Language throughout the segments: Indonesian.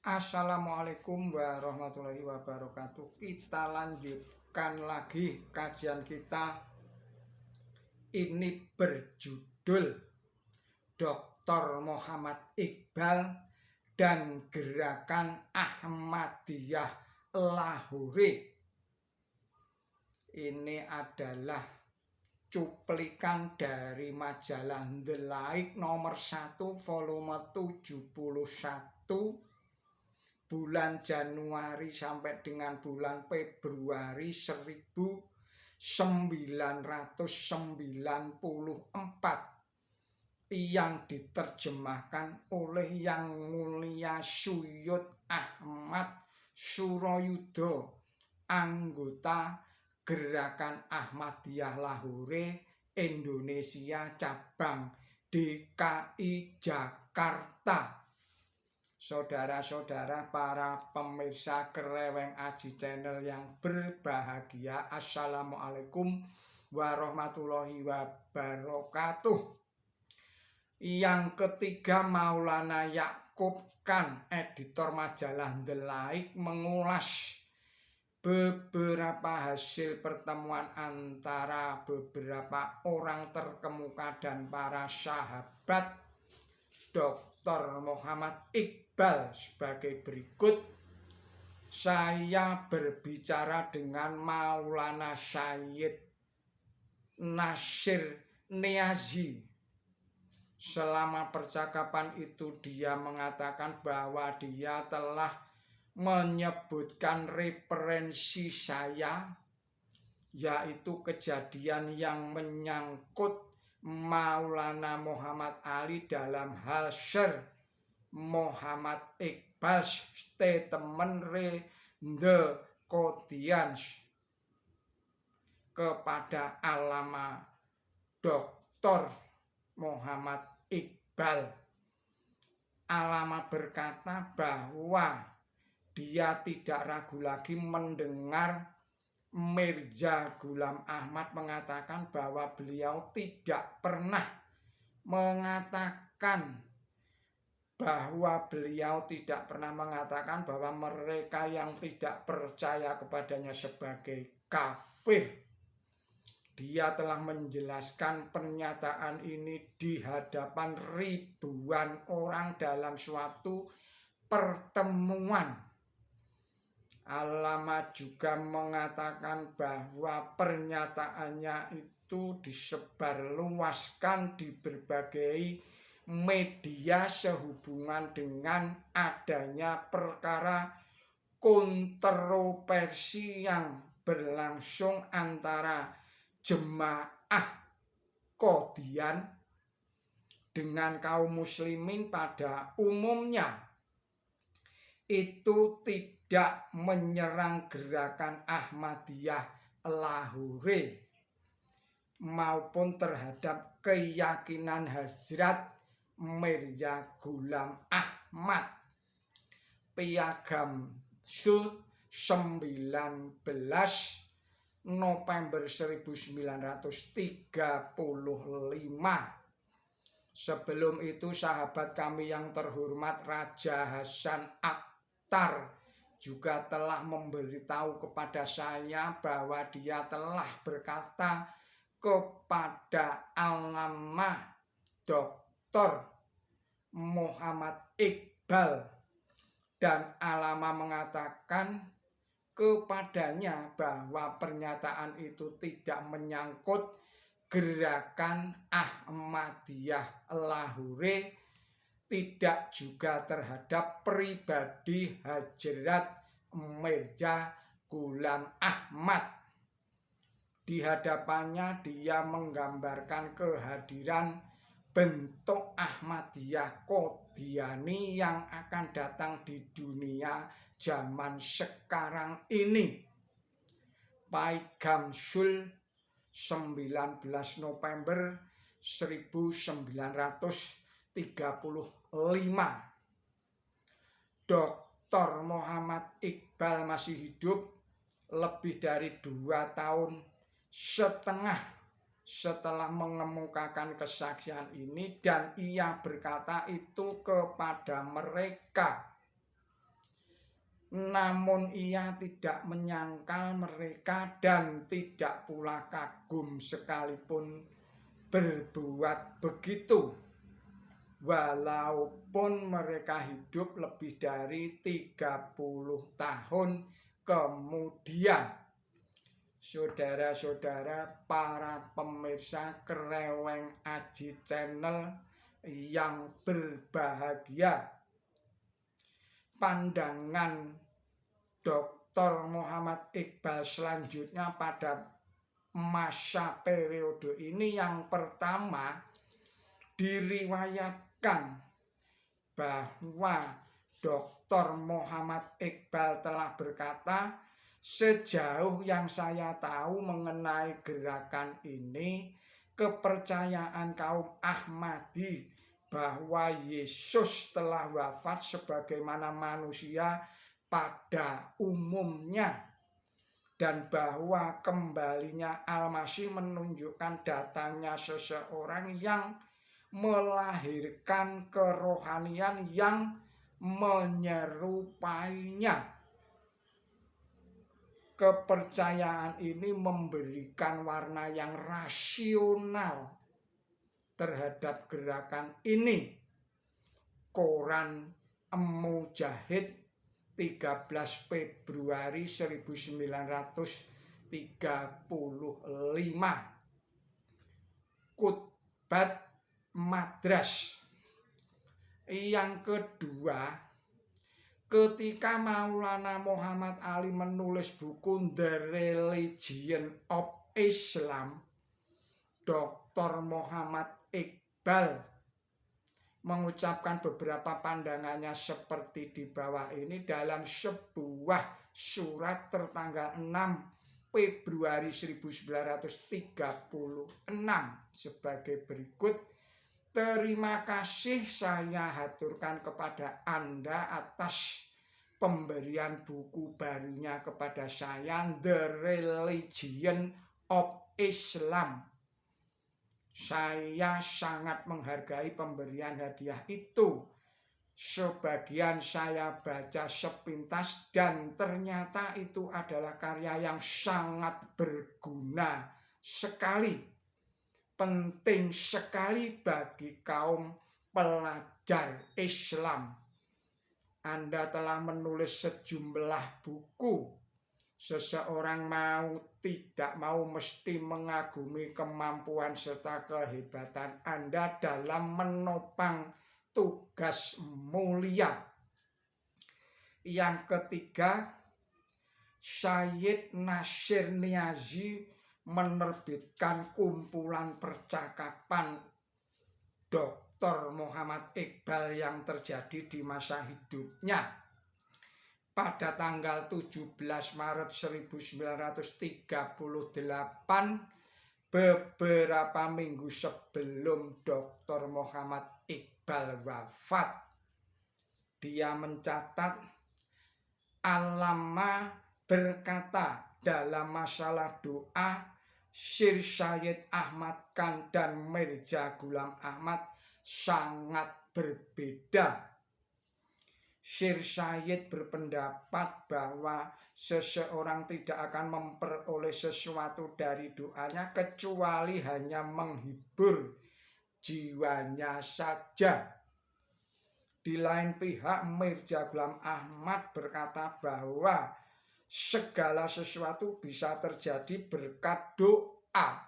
Assalamualaikum warahmatullahi wabarakatuh. Kita lanjutkan lagi kajian kita. Ini berjudul Dr. Muhammad Iqbal dan Gerakan Ahmadiyah Lahore. Ini adalah cuplikan dari majalah The Laik nomor 1 volume 71 bulan Januari sampai dengan bulan Februari 1994 yang diterjemahkan oleh Yang Mulia Syuyud Ahmad Suroyudo, anggota Gerakan Ahmadiyah Lahore Indonesia cabang DKI Jakarta. Saudara-saudara para pemirsa Kreweng Aji Channel yang berbahagia, Assalamualaikum warahmatullahi wabarakatuh. Yang ketiga, Maulana Ya'qub Khan, editor majalah The Laik, mengulas beberapa hasil pertemuan antara beberapa orang terkemuka dan para sahabat Dr. Muhammad Iqbal sebagai berikut. Saya berbicara dengan Maulana Sayyid Nasir Niazi. Selama percakapan itu dia mengatakan bahwa dia telah menyebutkan referensi saya, yaitu kejadian yang menyangkut Maulana Muhammad Ali dalam hal Syekh Muhammad Iqbal statement the Qadians kepada Alama Dr. Muhammad Iqbal. Alama berkata bahwa dia tidak ragu lagi mendengar Mirza Ghulam Ahmad mengatakan bahwa beliau tidak pernah mengatakan bahwa mereka yang tidak percaya kepadanya sebagai kafir. Dia telah menjelaskan pernyataan ini di hadapan ribuan orang dalam suatu pertemuan. Alama juga mengatakan bahwa pernyataannya itu disebarluaskan di berbagai media sehubungan dengan adanya perkara kontroversi yang berlangsung antara jemaah Qadian dengan kaum muslimin pada umumnya. Itu tidak menyerang gerakan Ahmadiyah Lahore maupun terhadap keyakinan Hazrat Mirza Ghulam Ahmad. Piagam Sud 19 November 1935. Sebelum itu sahabat kami yang terhormat Raja Hasan Akhtar juga telah memberitahu kepada saya bahwa dia telah berkata kepada Alama Dr. Muhammad Iqbal, dan Alama mengatakan kepadanya bahwa pernyataan itu tidak menyangkut gerakan Ahmadiyah Lahore, tidak juga terhadap pribadi Hazrat Mirza Ghulam Ahmad. Di hadapannya dia menggambarkan kehadiran bentuk Ahmadiyah Qadiani yang akan datang di dunia zaman sekarang ini. Piagam Sul 19 November 1935. Dr. Muhammad Iqbal masih hidup lebih dari 2,5 tahun setelah mengemukakan kesaksian ini, dan ia berkata itu kepada mereka. namun ia tidak menyangkal mereka dan tidak pula kagum sekalipun berbuat begitu. Walaupun mereka hidup lebih dari 30 tahun kemudian. Saudara-saudara, para pemirsa Kreweng Aji Channel yang berbahagia, pandangan Dr. Muhammad Iqbal selanjutnya pada masa periode ini yang pertama diriwayatkan bahwa Dr. Muhammad Iqbal telah berkata, sejauh yang saya tahu mengenai gerakan ini, kepercayaan kaum Ahmadi bahwa Yesus telah wafat sebagaimana manusia pada umumnya dan bahwa kembalinya Al-Masih menunjukkan datangnya seseorang yang melahirkan kerohanian yang menyerupainya. Kepercayaan ini memberikan warna yang rasional terhadap gerakan ini. Koran Mujahid 13 Februari 1935. Kutbat Madras. Yang kedua, ketika Maulana Muhammad Ali menulis buku The Religion of Islam, Dr. Muhammad Iqbal mengucapkan beberapa pandangannya seperti di bawah ini dalam sebuah surat tertanggal 6 Februari 1936 sebagai berikut. Terima kasih saya haturkan kepada Anda atas pemberian buku barunya kepada saya, The Religion of Islam. Saya sangat menghargai pemberian hadiah itu. Sebagian saya baca sepintas dan ternyata itu adalah karya yang sangat berguna sekali. Penting sekali bagi kaum pelajar Islam. Anda telah menulis sejumlah buku. Seseorang tidak mau mesti mengagumi kemampuan serta kehebatan Anda dalam menopang tugas mulia. Yang ketiga, Syed Nasir Niazi menerbitkan kumpulan percakapan Dr. Muhammad Iqbal yang terjadi di masa hidupnya. Pada tanggal 17 Maret 1938, beberapa minggu sebelum Dr. Muhammad Iqbal wafat, dia mencatat, Allama berkata dalam masalah doa, Syir Syed Ahmad Khan dan Mirza Ghulam Ahmad sangat berbeda. Syir Syed berpendapat bahwa seseorang tidak akan memperoleh sesuatu dari doanya kecuali hanya menghibur jiwanya saja. Di lain pihak, Mirza Ghulam Ahmad berkata bahwa segala sesuatu bisa terjadi berkat doa.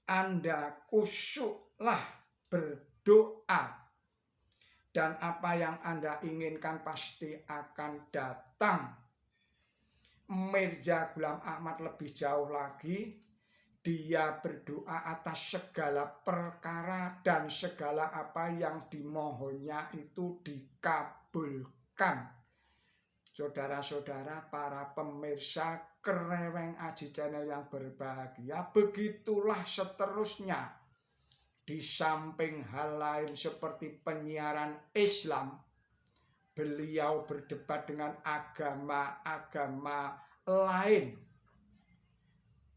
Anda khusyuklah berdoa, dan apa yang Anda inginkan pasti akan datang. Mirza Ghulam Ahmad lebih jauh lagi, dia berdoa atas segala perkara dan segala apa yang dimohonnya itu dikabulkan. Saudara-saudara, para pemirsa Kreweng Aji Channel yang berbahagia, begitulah seterusnya. Di samping hal lain seperti penyiaran Islam, beliau berdebat dengan agama-agama lain,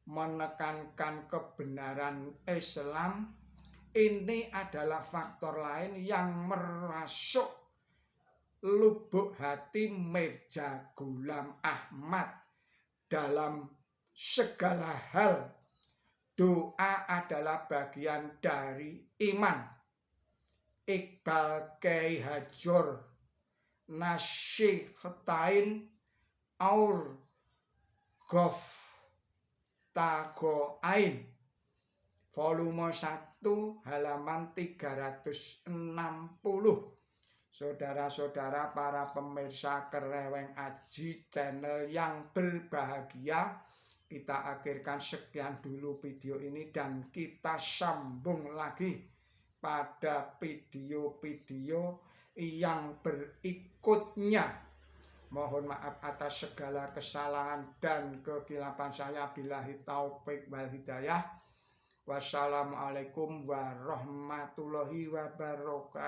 menekankan kebenaran Islam. Ini adalah faktor lain yang merasuk lubuk hati Mirza Ghulam Ahmad dalam segala hal. Doa adalah bagian dari iman. Iqbal Kyai Hajur Nasihatain Aur Ghof Tagoain volume 1 halaman 360. Saudara-saudara para pemirsa Kereweng Aji channel yang berbahagia, kita akhirkan sekian dulu video ini dan kita sambung lagi pada video-video yang berikutnya. Mohon maaf atas segala kesalahan dan kekilapan saya. Billahi taufik wal hidayah. Wassalamualaikum warahmatullahi wabarakatuh.